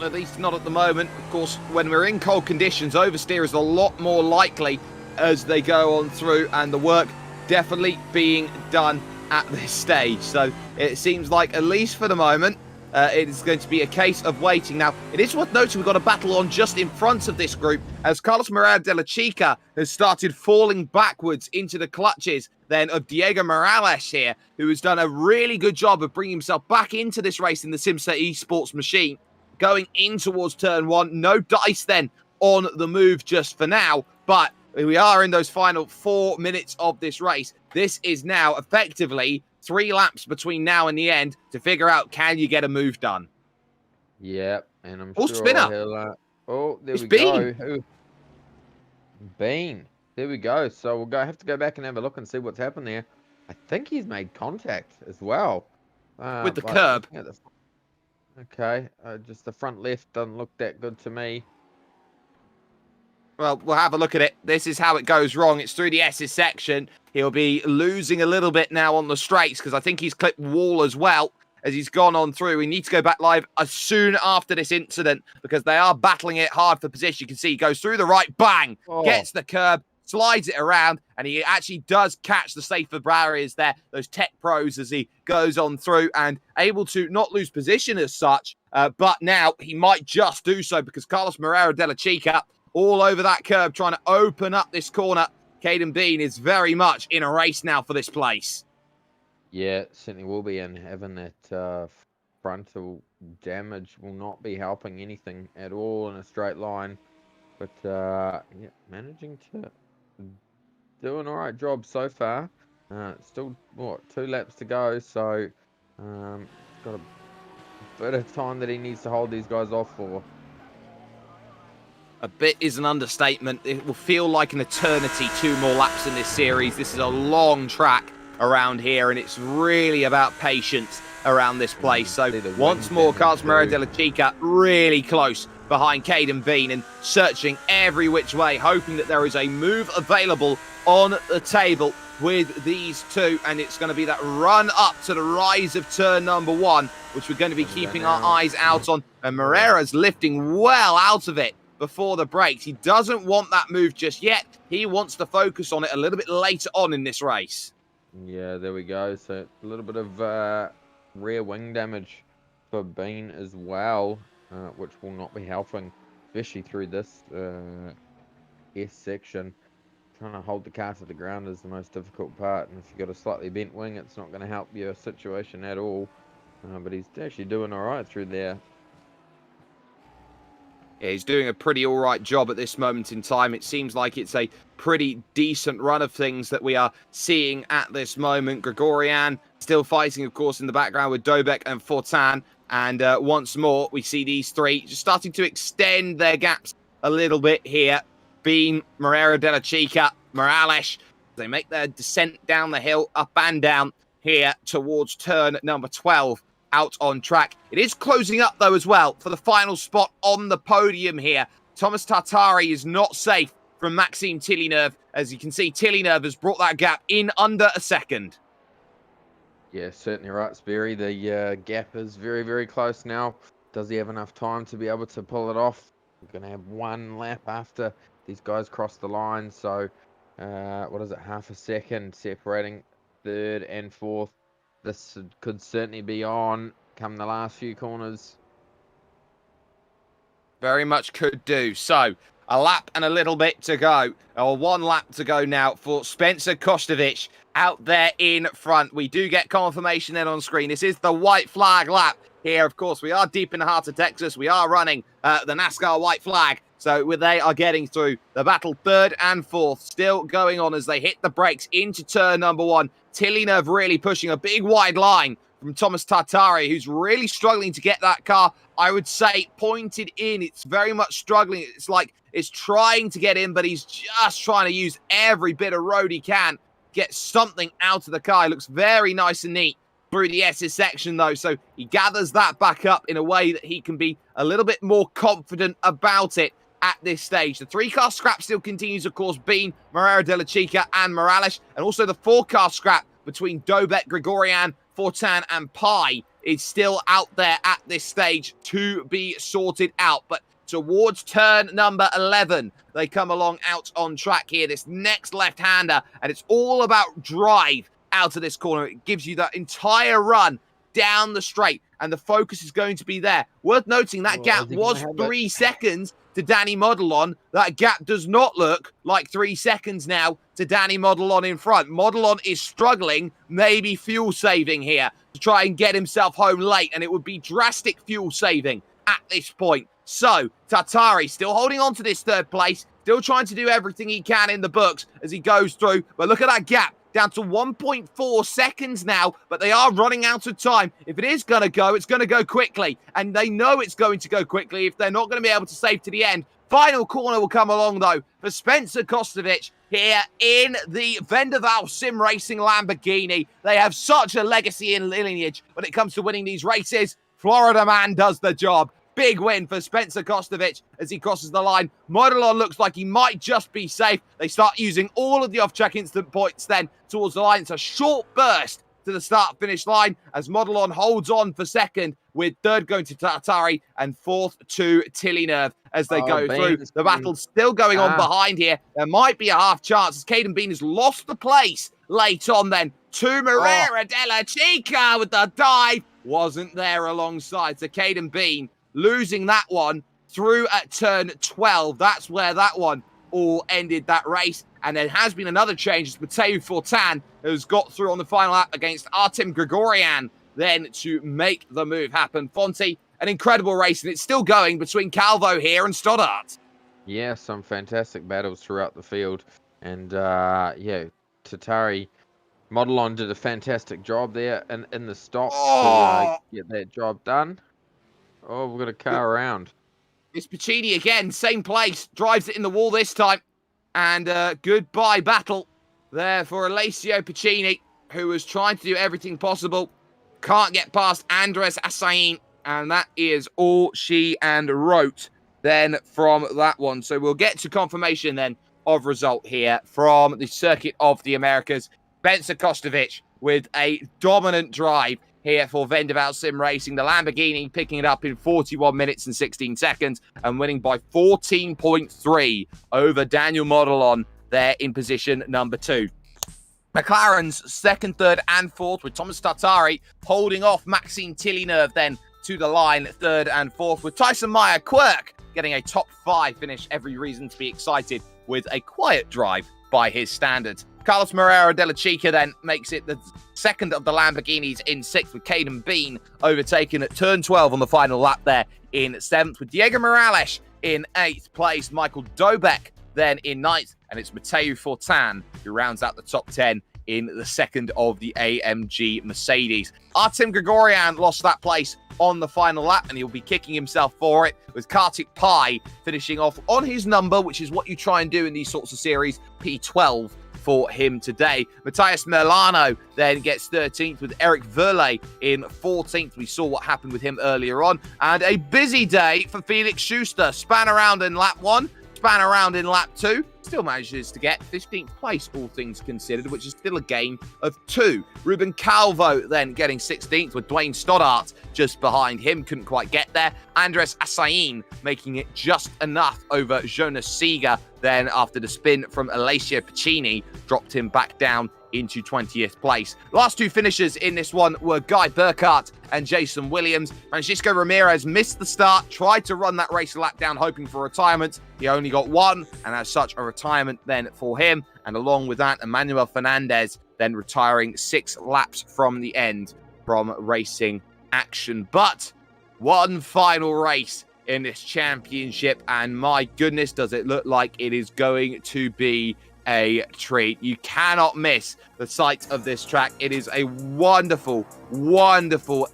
At least not at the moment. Of course, when we're in cold conditions, oversteer is a lot more likely as they go on through, and the work definitely being done at this stage. So it seems like, at least for the moment, it is going to be a case of waiting. Now, it is worth noting we've got a battle on just in front of this group as Carlos Moreira de la Chica has started falling backwards into the clutches then of Diego Morales here, who has done a really good job of bringing himself back into this race in the Simsa Esports machine. Going in towards turn 1, no dice then on the move just for now, but we are in those final 4 minutes of this race. This is now effectively 3 laps between now and the end to figure out, can you get a move done? Yep, and I'm Oh, sure spinner. he'll... oh, there It's we go. Bean. Who? Bean. There we go. So we'll have to go back and have a look and see what's happened there. I think he's made contact as well. With the But curb. looking at okay, just the front left doesn't look that good to me. Well, we'll have a look at it. This is how it goes wrong. It's through the S's section. He'll be losing a little bit now on the straights because I think he's clipped wall as well as he's gone on through. We need to go back live as soon after this incident because they are battling it hard for position. You can see he goes through the right, bang, gets the curb, slides it around, and he actually does catch the safer barriers there, those tech pros, as he goes on through and able to not lose position as such, but now he might just do so because Carlos Moreira de la Chica all over that curb trying to open up this corner. Caden Bean is very much in a race now for this place. Yeah, certainly will be, and having that frontal damage will not be helping anything at all in a straight line. But yeah, managing to do an alright job so far. Still, what, 2 laps to go, so got a bit of time that he needs to hold these guys off for. A bit is an understatement. It will feel like an eternity, 2 more laps in this series. This is a long track around here, and it's really about patience around this place. So once more, Carlos Moreira de la Chica really close behind Caden Bean and searching every which way, hoping that there is a move available on the table with these two, and it's going to be that run up to the rise of turn number 1, which we're going to be keeping our eyes out on. And Moreira's lifting well out of it before the brakes. He doesn't want that move just yet. He wants to focus on it a little bit later on in this race. Yeah, there we go. So a little bit of rear wing damage for Bean as well, which will not be helping, especially through this S section. Trying to hold the car to the ground is the most difficult part, and if you've got a slightly bent wing, it's not going to help your situation at all. But he's actually doing all right through there. Yeah, he's doing a pretty all right job at this moment in time. It seems like it's a pretty decent run of things that we are seeing at this moment. Gregorian still fighting, of course, in the background with Dobek and Fortan. And once more, we see these 3 just starting to extend their gaps a little bit here. Bean, Moreira de la Chica, Morales. They make their descent down the hill, up and down here towards turn number 12. Out on track. It is closing up, though, as well, for the final spot on the podium here. Thomas Tartari is not safe from Maxime Tillynerve. As you can see, Tillynerve has brought that gap in under a second. Yeah, certainly right, Sperry. The gap is very, very close now. Does he have enough time to be able to pull it off? We're going to have 1 lap after these guys cross the line. So, what is it, half a second separating 3rd and 4th. This could certainly be on come the last few corners. Very much could do. So, a lap and a little bit to go. Or 1 lap to go now for Spencer Kostovic out there in front. We do get confirmation then on screen. This is the white flag lap here. Of course, we are deep in the heart of Texas. We are running the NASCAR white flag. So they are getting through the battle 3rd and 4th. Still going on as they hit the brakes into turn number 1. Tillynerve really pushing a big wide line from Thomas Tartari, who's really struggling to get that car, I would say, pointed in. It's very much struggling. It's like it's trying to get in, but he's just trying to use every bit of road he can, get something out of the car. It looks very nice and neat through the S's section, though. So he gathers that back up in a way that he can be a little bit more confident about it at this stage. The 3-car scrap still continues, of course, Bean, Moreira de la Chica, and Morales. And also the 4-car scrap between Dobek, Gregorian, Fortan, and Pai is still out there at this stage to be sorted out. But towards turn number 11, they come along out on track here. This next left-hander, and it's all about drive out of this corner. It gives you that entire run down the straight, and the focus is going to be there. Worth noting that gap was 3 seconds to Danny Modelon. That gap does not look like 3 seconds now to Danny Modelon in front. Modelon is struggling, maybe fuel saving here to try and get himself home late, and it would be drastic fuel saving at this point. So, Tatari still holding on to this 3rd place, still trying to do everything he can in the books as he goes through. But look at that gap, down to 1.4 seconds now, but they are running out of time. If it is going to go, it's going to go quickly. And they know it's going to go quickly if they're not going to be able to save to the end. Final corner will come along, though, for Spencer Kostovic here in the Vendaval Sim Racing Lamborghini. They have such a legacy and lineage when it comes to winning these races. Florida man does the job. Big win for Spencer Kostovic as he crosses the line. Modelon looks like he might just be safe. They start using all of the off-track instant points then towards the line. It's a short burst to the start-finish line as Modelon holds on for 2nd, with 3rd going to Tatari and 4th to Tillynerve as they go through. The battle's still going on behind here. There might be a half chance as Caden Bean has lost the place late on then to Marrera Della Chica with the dive. Wasn't there alongside. So Caden Bean losing that one through at turn 12. That's where that one all ended, that race. And there has been another change. It's Mateo Fortan who's got through on the final lap against Artem Grigorian then to make the move happen. Fonte, an incredible race, and it's still going between Calvo here and Stoddart. Yeah, some fantastic battles throughout the field. And, yeah, Tatari Modelon did a fantastic job there in the stop to get that job done. Oh, we've got a car around. It's Piccini again, same place, drives it in the wall this time. And goodbye battle there for Alessio Piccini, who was trying to do everything possible. Can't get past Andres Assain, and that is all she and wrote then from that one. So we'll get to confirmation then of result here from the Circuit of the Americas. Spencer Kostovic with a dominant drive here for Vendaval Sim Racing. The Lamborghini picking it up in 41 minutes and 16 seconds and winning by 14.3 over Daniel Modelon there in position number 2. McLaren's 2nd, 3rd, and 4th with Thomas Tartari holding off Maxime Tillynerve then to the line 3rd and 4th with Tyson Meyer Quirk getting a top 5 finish. Every reason to be excited with a quiet drive by his standards. Carlos Marrera Della Chica then makes it the 2nd of the Lamborghinis in 6th with Caden Bean overtaken at turn 12 on the final lap there in 7th with Diego Morales in 8th place. Michael Dobek then in 9th, and it's Mateo Fortan who rounds out the top 10 in the 2nd of the AMG Mercedes. Artem Grigorian lost that place on the final lap, and he'll be kicking himself for it, with Kartik Pai finishing off on his number, which is what you try and do in these sorts of series, P12 for him today. Matthias Milano then gets 13th with Eric Verle in 14th. We saw what happened with him earlier on. And a busy day for Felix Schuster. Span around in lap 1, span around in lap 2. Still manages to get 15th place, all things considered, which is still a gain of 2. Ruben Calvo then getting 16th with Dwayne Stoddart just behind him. Couldn't quite get there. Andres Assain making it just enough over Jonas Seeger. Then after the spin from Alessio Piccini, dropped him back down into 20th place. Last 2 finishers in this one were Guy Burkhardt and Jason Williams. Francisco Ramirez missed the start, tried to run that race lap down hoping for retirement. He only got 1, and as such a retirement then for him. And along with that, Emmanuel Fernandez then retiring 6 laps from the end from racing action. But one final race in this championship, and my goodness, does it look like it is going to be a treat. You cannot miss the sight of this track. It is a wonderful, wonderful,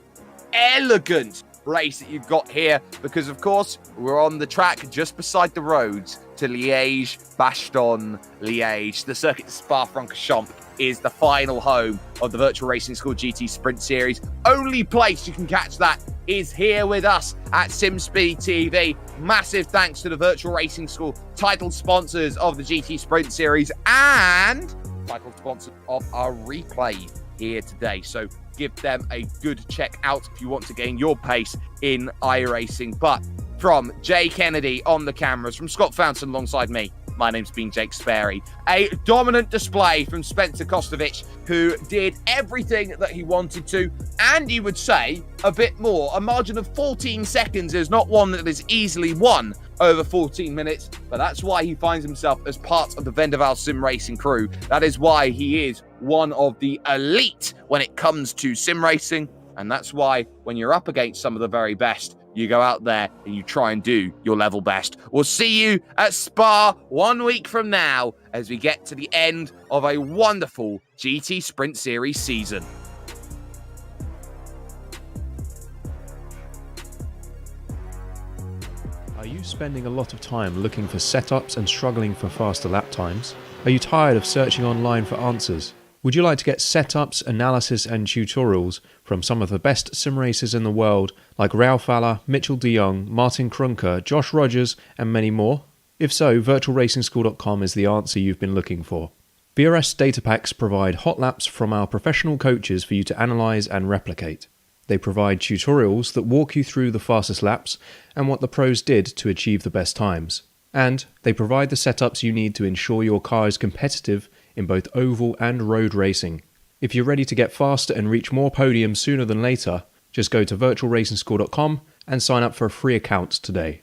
elegant race that you've got here, because of course we're on the track just beside the roads to Liège, Bastogne, Liège. The Circuit de Spa-Francorchamps is the final home of the Virtual Racing School GT Sprint Series. Only place you can catch that is here with us at SimSpeed TV. Massive thanks to the Virtual Racing School, title sponsors of the GT Sprint Series and title sponsor of our replay here today. So give them a good check out if you want to gain your pace in iRacing. But from Jay Kennedy on the cameras, from Scott Fountain alongside me, my name's been Jake Sperry. A dominant display from Spencer Kostovic, who did everything that he wanted to, and you would say a bit more. A margin of 14 seconds is not one that is easily won over 14 minutes, but that's why he finds himself as part of the Vendaval sim racing crew. That is why he is one of the elite when it comes to sim racing, and that's why when you're up against some of the very best, you go out there and you try and do your level best. We'll see you at Spa 1 week from now as we get to the end of a wonderful GT Sprint Series season. Are you spending a lot of time looking for setups and struggling for faster lap times? Are you tired of searching online for answers? Would you like to get setups, analysis and tutorials from some of the best sim racers in the world like Ralph Alla, Mitchell de Jong, Martin Krunker, Josh Rogers and many more? If so, virtualracingschool.com is the answer you've been looking for. VRS data packs provide hot laps from our professional coaches for you to analyse and replicate. They provide tutorials that walk you through the fastest laps and what the pros did to achieve the best times. And they provide the setups you need to ensure your car is competitive in both oval and road racing. If you're ready to get faster and reach more podiums sooner than later, just go to virtualracingschool.com and sign up for a free account today.